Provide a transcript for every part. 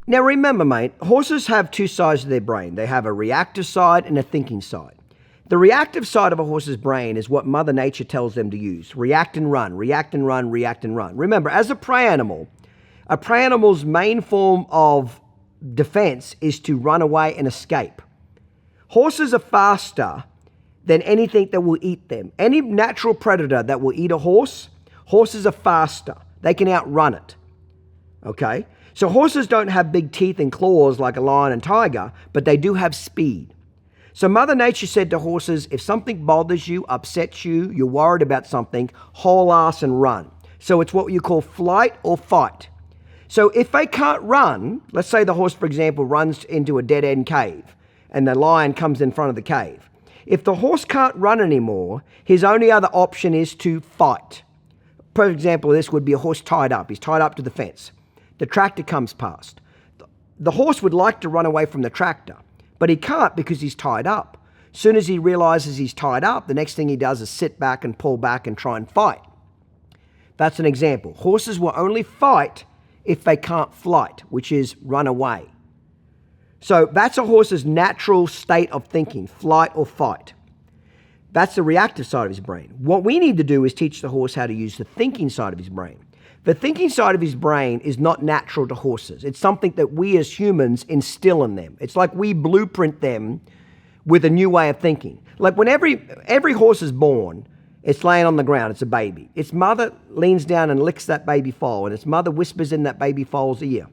Now remember, mate, horses have two sides of their brain. They have a reactive side and a thinking side. The reactive side of a horse's brain is what Mother Nature tells them to use. React and run, react and run, react and run. Remember, as a prey animal's main form of defense is to run away and escape. Horses are faster than anything that will eat them. Any natural predator that will eat a horse, horses are faster. They can outrun it. Okay? So horses don't have big teeth and claws like a lion and tiger, but they do have speed. So Mother Nature said to horses, if something bothers you, upsets you, you're worried about something, haul ass and run. So it's what you call flight or fight. So if they can't run, let's say the horse, for example, runs into a dead-end cave and the lion comes in front of the cave. If the horse can't run anymore, his only other option is to fight. For example, this would be a horse tied up. He's tied up to the fence. The tractor comes past. The horse would like to run away from the tractor, but he can't because he's tied up. As soon as he realizes he's tied up, the next thing he does is sit back and pull back and try and fight. That's an example. Horses will only fight if they can't flight, which is run away. So that's a horse's natural state of thinking, flight or fight. That's the reactive side of his brain. What we need to do is teach the horse how to use the thinking side of his brain. The thinking side of his brain is not natural to horses. It's something that we as humans instill in them. It's like we blueprint them with a new way of thinking. Like when every horse is born, it's laying on the ground, it's a baby. Its mother leans down and licks that baby foal, and its mother whispers in that baby foal's ear,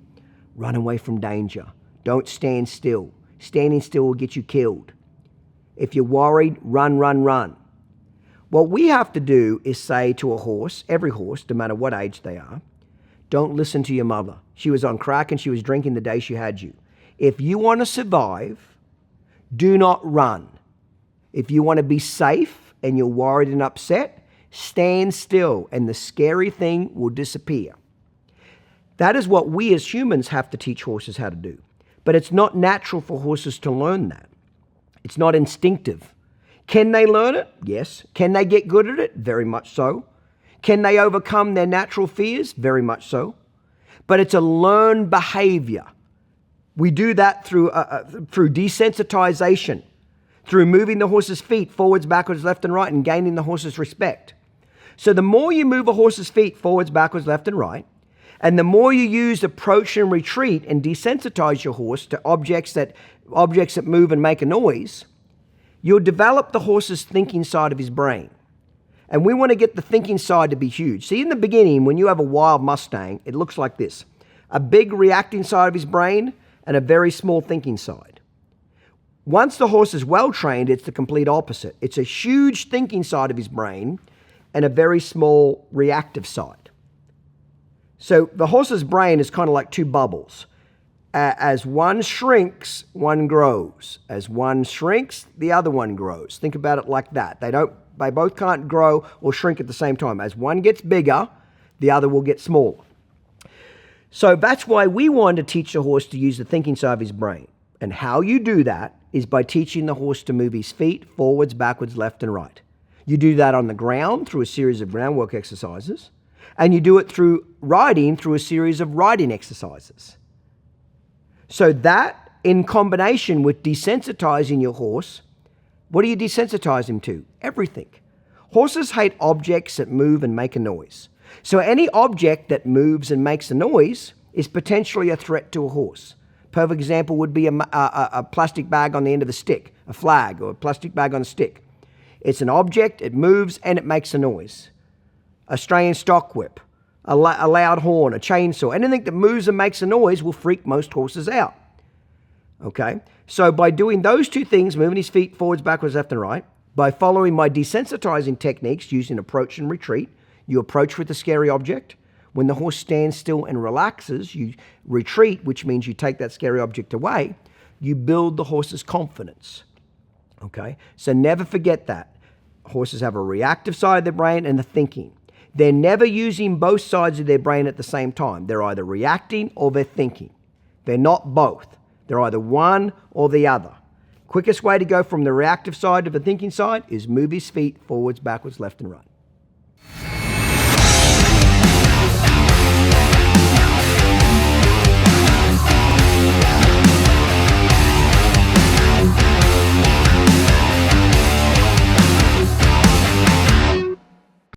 run away from danger. Don't stand still. Standing still will get you killed. If you're worried, run, run, run. What we have to do is say to a horse, every horse, no matter what age they are, don't listen to your mother. She was on crack and she was drinking the day she had you. If you want to survive, do not run. If you want to be safe and you're worried and upset, stand still and the scary thing will disappear. That is what we as humans have to teach horses how to do. But it's not natural for horses to learn that. It's not instinctive. Can they learn it? Yes. Can they get good at it? Very much so. Can they overcome their natural fears? Very much so. But it's a learned behavior. We do that through desensitization, through moving the horse's feet forwards, backwards, left and right, and gaining the horse's respect. So the more you move a horse's feet forwards, backwards, left and right, and the more you use approach and retreat and desensitize your horse to objects that move and make a noise, you'll develop the horse's thinking side of his brain. And we want to get the thinking side to be huge. See, in the beginning, when you have a wild Mustang, it looks like this. A big reacting side of his brain and a very small thinking side. Once the horse is well trained, it's the complete opposite. It's a huge thinking side of his brain and a very small reactive side. So the horse's brain is kind of like two bubbles. As one shrinks, one grows. As one shrinks, the other one grows. Think about it like that. They both can't grow or shrink at the same time. As one gets bigger, the other will get smaller. So that's why we want to teach the horse to use the thinking side of his brain. And how you do that is by teaching the horse to move his feet forwards, backwards, left, and right. You do that on the ground through a series of groundwork exercises. And you do it through riding through a series of riding exercises. So that, in combination with desensitizing your horse, what do you desensitize him to? Everything. Horses hate objects that move and make a noise. So any object that moves and makes a noise is potentially a threat to a horse. Perfect example would be a plastic bag on the end of a stick, a flag or a plastic bag on a stick. It's an object, it moves, and it makes a noise. A Australian stock whip, a loud horn, a chainsaw, anything that moves and makes a noise will freak most horses out. Okay? So by doing those two things, moving his feet forwards, backwards, left and right, by following my desensitizing techniques using approach and retreat, you approach with a scary object. When the horse stands still and relaxes, you retreat, which means you take that scary object away. You build the horse's confidence. Okay? So never forget that. Horses have a reactive side of their brain and the thinking. They're never using both sides of their brain at the same time. They're either reacting or they're thinking. They're not both. They're either one or the other. Quickest way to go from the reactive side to the thinking side is move his feet forwards, backwards, left and right.